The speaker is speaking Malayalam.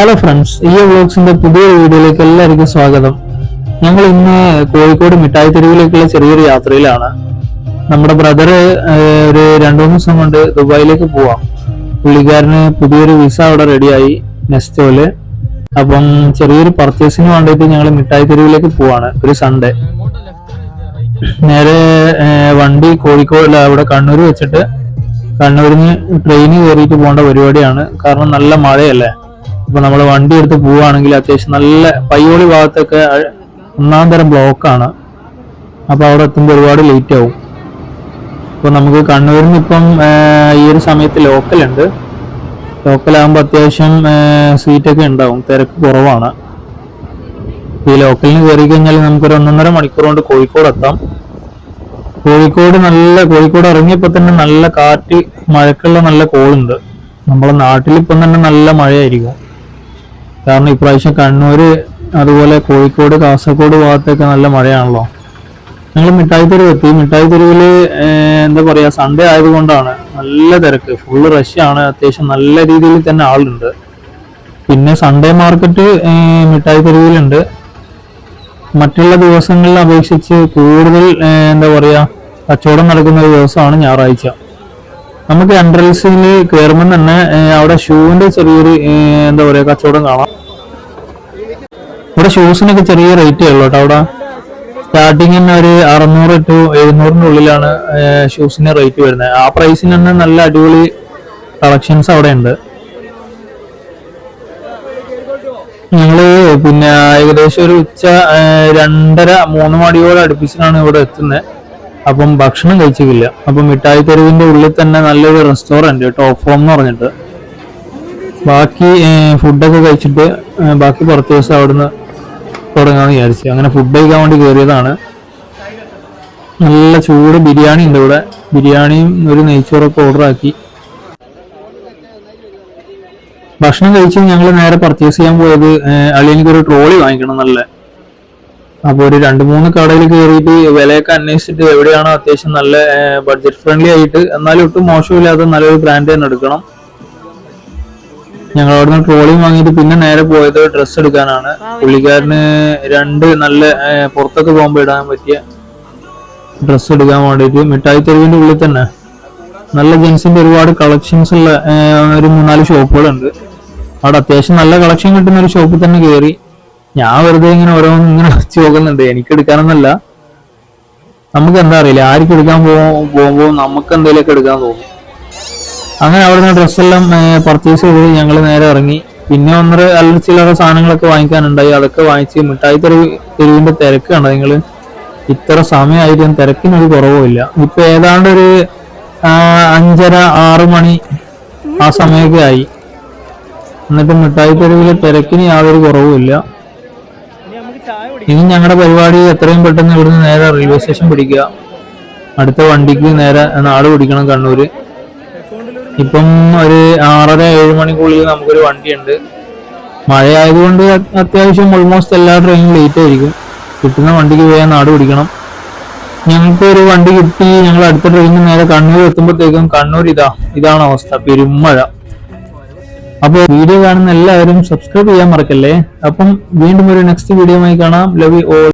ഹലോ ഫ്രണ്ട്സ്, ഈ വ്ളോഗ്സിന്റെ പുതിയൊരു വീഡിയോയിലേക്ക് എല്ലാവർക്കും സ്വാഗതം. ഞങ്ങൾ ഇന്ന് കോഴിക്കോട് മിഠായി തെരുവിലേക്കുള്ള ചെറിയൊരു യാത്രയിലാണ്. നമ്മുടെ ബ്രദറ് ഒരു 2-3 ദിവസം കൊണ്ട് ദുബായിലേക്ക് പോവാം. പുള്ളിക്കാരന് പുതിയൊരു വിസ അവിടെ റെഡിയായി നെസ്റ്റോല്. അപ്പം ചെറിയൊരു പർച്ചേസിന് വേണ്ടിയിട്ട് ഞങ്ങൾ മിഠായി തെരുവിലേക്ക് പോവാണ് ഒരു സൺഡേ. നേരെ വണ്ടി കോഴിക്കോട് അവിടെ കണ്ണൂർ വെച്ചിട്ട് കണ്ണൂരിന് ട്രെയിന് കയറിയിട്ട് പോകേണ്ട പരിപാടിയാണ്. കാരണം നല്ല മഴയല്ലേ. ഇപ്പൊ നമ്മൾ വണ്ടി എടുത്ത് പോവുകയാണെങ്കിൽ അത്യാവശ്യം നല്ല പയ്യോളി ഭാഗത്തൊക്കെ ഒന്നാം തരം ബ്ലോക്കാണ്. അപ്പൊ അവിടെ എത്തുമ്പോൾ ഒരുപാട് ലേറ്റ് ആവും. ഇപ്പൊ നമുക്ക് കണ്ണൂരിൽ നിന്ന് ഇപ്പം ഈ ഒരു സമയത്ത് ലോക്കലുണ്ട്. ലോക്കലാകുമ്പോൾ അത്യാവശ്യം സീറ്റൊക്കെ ഉണ്ടാവും, തിരക്ക് കുറവാണ്. ഈ ലോക്കലിന് കയറി കഴിഞ്ഞാൽ നമുക്കൊരു 1.5 മണിക്കൂർ കൊണ്ട് കോഴിക്കോട് എത്താം. കോഴിക്കോട് ഇറങ്ങിയപ്പോ തന്നെ നല്ല കാറ്റ്, മഴക്കുള്ള നല്ല കോളുണ്ട്. നമ്മളെ നാട്ടിൽ ഇപ്പം തന്നെ നല്ല മഴയായിരിക്കും. കാരണം ഇപ്രാവശ്യം കണ്ണൂര് അതുപോലെ കോഴിക്കോട് കാസർഗോഡ് ഭാഗത്തൊക്കെ നല്ല മഴയാണല്ലോ. ഞങ്ങൾ മിഠായി തെരുവ് എത്തി. മിഠായി തെരുവില് എന്താ പറയാ, സൺഡേ ആയതുകൊണ്ടാണ് നല്ല തിരക്ക്, ഫുള്ള് റഷാണ്. അത്യാവശ്യം നല്ല രീതിയിൽ തന്നെ ആളുണ്ട്. പിന്നെ സൺഡേ മാർക്കറ്റ് മിഠായി തെരുവിലുണ്ട്. മറ്റുള്ള ദിവസങ്ങളിൽ അപേക്ഷിച്ച് കൂടുതൽ എന്താ പറയാ കച്ചവടം നടക്കുന്ന ഒരു ദിവസമാണ് ഞായറാഴ്ച. നമുക്ക് എൻട്രൻസിൽ കയറുമ്പോൾ തന്നെ അവിടെ ഷൂവിന്റെ ചെറിയൊരു എന്താ പറയാ കച്ചവടം കാണാം. ഇവിടെ ഷൂസിനൊക്കെ ചെറിയ റേറ്റേ ഉള്ളൂ കേട്ടോ. അവിടെ സ്റ്റാർട്ടിങ് തന്നെ ഒരു 600 to 700 ഉള്ളിലാണ് ഷൂസിന് റേറ്റ് വരുന്നത്. ആ പ്രൈസിന് തന്നെ നല്ല അടിപൊളി കളക്ഷൻസ് അവിടെ ഉണ്ട്. ഞങ്ങള് പിന്നെ ഏകദേശം ഒരു ഉച്ച 2:30-3 മണിയോടെ അടുപ്പിച്ചിട്ടാണ് ഇവിടെ എത്തുന്നത്. അപ്പം ഭക്ഷണം കഴിച്ചിട്ടില്ല. അപ്പം മിഠായി തെരുവിന്റെ ഉള്ളിൽ തന്നെ നല്ലൊരു റെസ്റ്റോറന്റ് ടോപ്പ് ഫോം എന്ന് പറഞ്ഞിട്ട്, ബാക്കി ഫുഡൊക്കെ കഴിച്ചിട്ട് ബാക്കി പർച്ചേസ് അവിടുന്ന് തുടങ്ങാന്ന് വിചാരിച്ചു. അങ്ങനെ ഫുഡ് കഴിക്കാൻ വേണ്ടി കയറിയതാണ്. നല്ല ചൂട് ബിരിയാണി ഉണ്ട് ഇവിടെ. ബിരിയാണിയും ഒരു നെയ്ച്ചോറൊക്കെ ഓർഡർ ആക്കി ഭക്ഷണം കഴിച്ച് ഞങ്ങൾ നേരെ പർച്ചേസ് ചെയ്യാൻ പോയത് അളിയനിക്കൊരു ട്രോളി വാങ്ങിക്കണം നല്ല. അപ്പൊ ഒരു 2-3 കടയിൽ കയറിയിട്ട് വിലയൊക്കെ അന്വേഷിച്ചിട്ട് എവിടെയാണോ അത്യാവശ്യം നല്ല ബഡ്ജറ്റ് ഫ്രണ്ട്ലി ആയിട്ട് എന്നാലും ഒട്ടും മോശമില്ലാതെ നല്ലൊരു ബ്രാൻഡ് തന്നെ എടുക്കണം. ഞങ്ങൾ അവിടുന്ന് ട്രോളിയും വാങ്ങിയിട്ട് പിന്നെ നേരെ പോയത് ഡ്രസ്സ് എടുക്കാനാണ്. പുള്ളിക്കാരന് 2 നല്ല പുറത്തൊക്കെ പോകുമ്പോൾ ഇടാൻ പറ്റിയ ഡ്രസ്സ് എടുക്കാൻ വേണ്ടിയിട്ട് മിഠായി തെരുവിന്റെ ഉള്ളിൽ തന്നെ നല്ല ജെൻസിന്റെ ഒരുപാട് കളക്ഷൻസ് ഉള്ള ഒരു 3-4 ഷോപ്പുകളുണ്ട്. അവിടെ അത്യാവശ്യം നല്ല കളക്ഷൻ കിട്ടുന്ന ഒരു ഷോപ്പിൽ തന്നെ കയറി. ഞാൻ വെറുതെ ഇങ്ങനെ ഓരോന്നും ഇങ്ങനെ വെച്ച് നോക്കുന്നുണ്ട്. എനിക്ക് എടുക്കാനൊന്നല്ല, നമുക്ക് എന്താ അറിയില്ല, ആർക്ക് എടുക്കാൻ പോകുമ്പോൾ നമുക്ക് എന്തെങ്കിലുമൊക്കെ എടുക്കാൻ തോന്നും. അങ്ങനെ അവിടുന്ന് ഡ്രസ്സെല്ലാം പർച്ചേസ് ചെയ്ത് ഞങ്ങൾ നേരെ ഇറങ്ങി. പിന്നെ 1 ചില്ലറ സാധനങ്ങളൊക്കെ വാങ്ങിക്കാനുണ്ടായി. അതൊക്കെ വാങ്ങിച്ച് മിഠായി തെരുവിന്റെ തിരക്ക് കണ്ടോ നിങ്ങൾ. ഇത്ര സമയമായിട്ടും തിരക്കിനൊരു കുറവുമില്ല. ഇപ്പൊ ഏതാണ്ട് ഒരു 5:30-6 മണി ആ സമയമൊക്കെ ആയി. എന്നിട്ട് മിഠായി തെരുവിലെ തിരക്കിന് യാതൊരു കുറവുമില്ല. ഇനി ഞങ്ങളുടെ പരിപാടി എത്രയും പെട്ടെന്ന് ഇവിടുന്ന് നേരെ റെയിൽവേ സ്റ്റേഷൻ പിടിക്കുക. അടുത്ത വണ്ടിക്ക് നേരെ നാട് പിടിക്കണം കണ്ണൂര്. ഇപ്പം ഒരു 6:30-7 മണിക്കുള്ളിൽ നമുക്കൊരു വണ്ടിയുണ്ട്. മഴയായതുകൊണ്ട് അത്യാവശ്യം ഓൾമോസ്റ്റ് എല്ലാ ട്രെയിനും ലേറ്റ് ആയിരിക്കും. കിട്ടുന്ന വണ്ടിക്ക് പോയാൽ നാട് പിടിക്കണം. ഞങ്ങൾക്ക് ഒരു വണ്ടി കിട്ടി. ഞങ്ങൾ അടുത്ത ട്രെയിനിന് നേരെ കണ്ണൂർ എത്തുമ്പോഴത്തേക്കും കണ്ണൂർ ഇതാണ് അവസ്ഥ, പെരുമഴ. അപ്പോൾ വീഡിയോ കാണുന്ന എല്ലാവരും സബ്സ്ക്രൈബ് ചെയ്യാൻ മറക്കല്ലേ. അപ്പം വീണ്ടും ഒരു നെക്സ്റ്റ് വീഡിയോയുമായി കാണാം. Love you all.